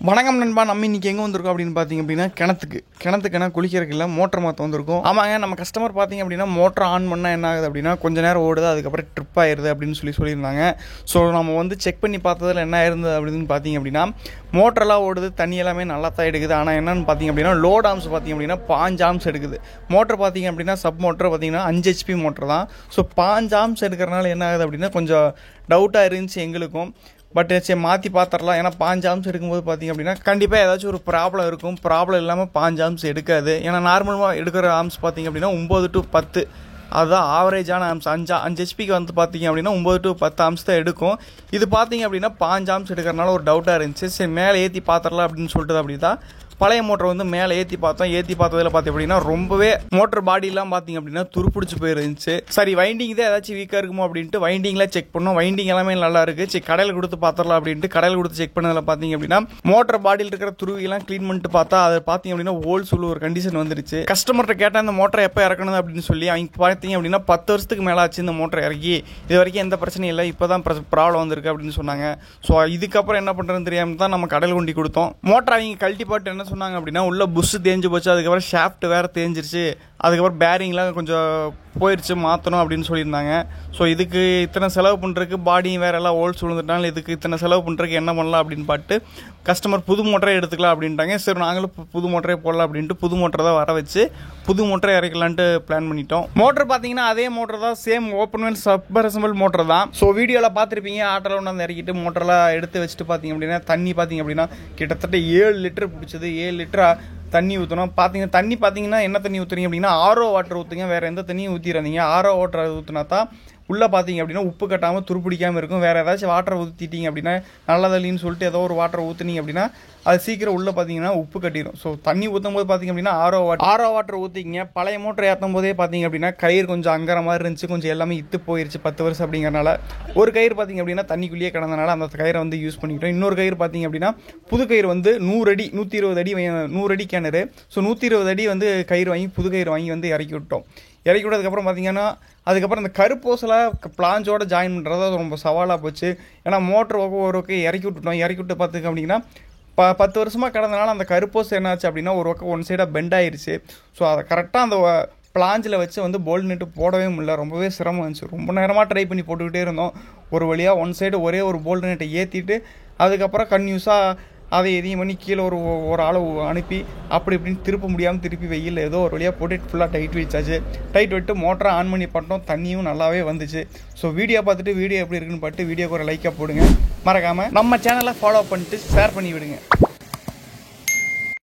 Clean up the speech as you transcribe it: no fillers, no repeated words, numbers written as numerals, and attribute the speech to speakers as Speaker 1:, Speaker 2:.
Speaker 1: வணக்கம் நண்பா. நம்ம இன்னைக்கு எங்கே வந்திருக்கோம் அப்படின்னு பார்த்தீங்க அப்படின்னா கிணத்துக்குன்னா குளிக்கிறதுக்கு இல்லை, மோட்டர் மாற்ற வந்திருக்கோம். ஆமாங்க, நம்ம கஸ்டமர் பார்த்தீங்க அப்படின்னா மோட்டர் ஆன் பண்ணால் என்ன ஆகுது அப்படின்னா கொஞ்ச நேரம் ஓடுது, அதுக்கப்புறம் ட்ரிப் ஆயிடுது அப்படின்னு சொல்லியிருந்தாங்க. ஸோ நம்ம வந்து செக் பண்ணி பார்த்ததில் என்ன இருந்தது அப்படின்னு பார்த்தீங்க அப்படின்னா மோட்டரெலாம் ஓடுது, தண்ணி எல்லாமே நல்லா தான் எடுக்குது. ஆனால் என்னென்னு பார்த்தீங்க அப்படின்னா லோட் ஆம்ஸ் பார்த்தீங்க அப்படின்னா 5 ஆம்ஸ் எடுக்குது. மோட்டர் பார்த்தீங்க அப்படின்னா சப் மோட்டர் பார்த்தீங்கன்னா 5 HP மோட்டர் தான். ஸோ 5 ஆம்ஸ் எடுக்கிறனால என்ன ஆகுது அப்படின்னா கொஞ்சம் டவுட்டாக இருந்துச்சு எங்களுக்கும். பட் சரி மாற்றி பார்த்துடலாம். ஏன்னா 5 ஆம்ஸ் எடுக்கும்போது பார்த்திங்க அப்படின்னா கண்டிப்பாக ஏதாச்சும் ஒரு ப்ராப்ளம் இருக்கும். ப்ராப்ளம் இல்லாமல் 5 ஆம்ஸ் எடுக்காது. ஏன்னா நார்மலாக எடுக்கிற ஆம்ஸ் பார்த்திங்க அப்படின்னா 9 to 10, அதுதான் ஆவரேஜான ஆம்ஸ். 5 HPக்கு வந்து பார்த்திங்க அப்படின்னா 9 to 10 ஆம்ஸ் தான் எடுக்கும். இது பார்த்திங்க அப்படின்னா 5 ஆம்ஸ் எடுக்கிறனால ஒரு டவுட்டாக இருந்துச்சு. சரி மேலே ஏற்றி பார்த்துடலாம் அப்படின்னு சொல்லிட்டு அப்படி தான் பழைய மோட்டர் வந்து மேலே ஏற்றி பார்த்தோம். ஏற்றி பார்த்ததில் பார்த்திங்க அப்படின்னா ரொம்பவே மோட்டர் பாடியெலாம் பார்த்திங்க அப்படின்னா துருப்பிடிச்சு போயிருந்துச்சு. சரி வைண்டிங் தான் ஏதாச்சும் வீக்காக இருக்குமோ அப்படின்ட்டு வைண்டிங்லாம் செக் பண்ணோம். வைண்டிங் எல்லாமே நல்லா இருக்குது. சரி கடையில் கொடுத்து பார்த்துடலாம் அப்படின்ட்டு கடையில் கொடுத்து செக் பண்ணதில் பார்த்திங்க அப்படின்னா மோட்டர் பாடியில் இருக்கிற துருவியெல்லாம் க்ளீன் பண்ணிட்டு பார்த்தா அதை பார்த்திங்க அப்படின்னா ஹோல்ஸ் உள்ள ஒரு கண்டிஷன் வந்துருச்சு. கஸ்டமர்கிட்ட கேட்டால் இந்த மோட்டரை எப்போ இறக்கணும் அப்படின்னு சொல்லி அவங்க பார்த்திங்க அப்படின்னா 10 வருஷத்துக்கு மேலே ஆச்சு இந்த மோட்டர் இறக்கி, இது வரைக்கும் எந்த பிரச்சனையும் இல்லை, இப்போ தான் ப்ராப்ளம் வந்திருக்கு அப்படின்னு சொன்னாங்க. ஸோ இதுக்கப்புறம் என்ன பண்ணுறதுன்னு தெரியாமல் தான் நம்ம கடையில் கொண்டு கொடுத்தோம். மோட்டர் அவங்க கழட்டி போட்டு என்ன சொன்னாங்க அப்படின்னா உள்ள புஷ் தேஞ்சு போச்சு, அதுக்கப்புறம் ஷாஃப்ட் வேறு தேஞ்சிருச்சு, அதுக்கப்புறம் பேரிங்லாம் கொஞ்சம் போயிடுச்சு, மாற்றணும் அப்படின்னு சொல்லியிருந்தாங்க. ஸோ இதுக்கு இத்தனை செலவு பண்ணுறதுக்கு பாடியும் வேறு எல்லாம் ஹோல்ஸ் விழுந்துட்டாலும் இதுக்கு இத்தனை செலவு பண்ணுறதுக்கு என்ன பண்ணலாம் அப்படின்னு பார்த்து கஸ்டமர் புது மோட்டரே எடுத்துக்கலாம் அப்படின்ட்டாங்க. சரி நாங்களும் புது மோட்டரே போடலாம் அப்படின்ட்டு புது மோட்டரை தான் வர வச்சு புது மோட்டரை இறக்கலான்ட்டு பிளான் பண்ணிட்டோம். மோட்டர் பார்த்தீங்கன்னா அதே மோட்டர் தான், same open well submersible motor தான். ஸோ வீடியோவில் பார்த்துருப்பீங்க, ஆட்டோவில் ஒன்று இறக்கிட்டு மோட்டரெலாம் எடுத்து வச்சுட்டு பார்த்தீங்க அப்படின்னா தண்ணி பார்த்தீங்க அப்படின்னா கிட்டத்தட்ட 7 லிட்டர் பிடிச்சது. 7 லிட்டராக தண்ணி ஊற்றணும். தண்ணி பார்த்தீங்கன்னா என்ன தண்ணி ஊற்றுறீங்க அப்படின்னா ஆரோ வாட்டர் ஊற்றுங்க, வேறு எந்த தண்ணியும் ஊற்றிடாதீங்க. ஆரோ வாட்டர் ஊற்றினா தான் உள்ளே பார்த்தீங்க அப்படின்னா உப்பு கட்டாமல் துருப்பிடிக்காமல் இருக்கும். வேறு ஏதாச்சும் வாட்டர் ஊற்றிட்டீங்க அப்படின்னா நல்லதில்லைன்னு சொல்லிட்டு ஏதோ ஒரு வாட்டர் ஊற்றுனீங்க அப்படின்னா அது சீக்கிரம் உள்ளே பார்த்தீங்கன்னா உப்பு கட்டிடும். ஸோ தண்ணி ஊற்றும் போது பார்த்தீங்க அப்படின்னா ஆரோ வாட்டர் ஊற்றிக்கிங்க. பழைய மோட்டர் ஏற்றும் போதே பார்த்தீங்க அப்படின்னா கயிறு கொஞ்சம் அங்கற மாதிரி இருந்துச்சு, கொஞ்சம் எல்லாமே இத்து போயிருச்சு 10 வருஷம் அப்படிங்கிறனால. ஒரு கயிறு பார்த்தீங்க அப்படின்னா தண்ணிக்குள்ளேயே கிடந்தனால அந்த கயிறை வந்து யூஸ் பண்ணிக்கிட்டோம். இன்னொரு கயிறு பார்த்தீங்க அப்படின்னா புது கயிறு வந்து 100 அடி 120 அடி 100 அடி கிணறு. ஸோ 120 அடி வந்து கயிறு வாங்கி புது கயிறு வாங்கி வந்து இறக்கி விட்டோம். இறக்கி விட்டதுக்கப்புறம் பார்த்தீங்கன்னா அதுக்கப்புறம் இந்த கருப்போசில் பிளாஞ்சோட ஜாயின் பண்ணுறது ரொம்ப சவாலாக போச்சு. ஏன்னா மோட்டர் ஒரு இறக்கி விட்டுட்டோம். இறக்கி விட்டு பார்த்துக்க அப்படின்னா 10 வருஷமாக கிடந்தனால அந்த கருப்போஸ் என்னாச்சு அப்படின்னா ஒரு பக்கம் ஒன் சைடாக பெண்ட் ஆயிடுச்சு. ஸோ அதை கரெக்டாக அந்த பிளாஞ்சில் வச்சு வந்து போல்ட் நெட்டு போடவே முடியல, ரொம்பவே சிரமம் இருந்துச்சு. ரொம்ப நேரமாக ட்ரை பண்ணி போட்டுக்கிட்டே இருந்தோம். ஒரு வழியாக ஒன் சைடு ஒரே ஒரு போல்ட் நெட்டை ஏற்றிட்டு அதுக்கப்புறம் கன்யூஸாக அதை எதையும் பண்ணி கீழே ஒரு ஆளை அனுப்பி அப்படி இப்படின்னு திருப்ப முடியாமல் திருப்பி வெயில் ஏதோ ஒரு வழியாக போட்டு ஃபுல்லாக டைட் வச்சாச்சு. டைட் விட்டு மோட்டரை ஆன் பண்ணி பண்ணிட்டோம். தண்ணியும் நல்லாவே வந்துச்சு. ஸோ வீடியோ பார்த்துட்டு வீடியோ எப்படி இருக்குன்னு பார்த்து வீடியோக்கு ஒரு லைக்காக போடுங்க. மறக்காமல் நம்ம சேனலை ஃபாலோ பண்ணிட்டு ஷேர் பண்ணி விடுங்க.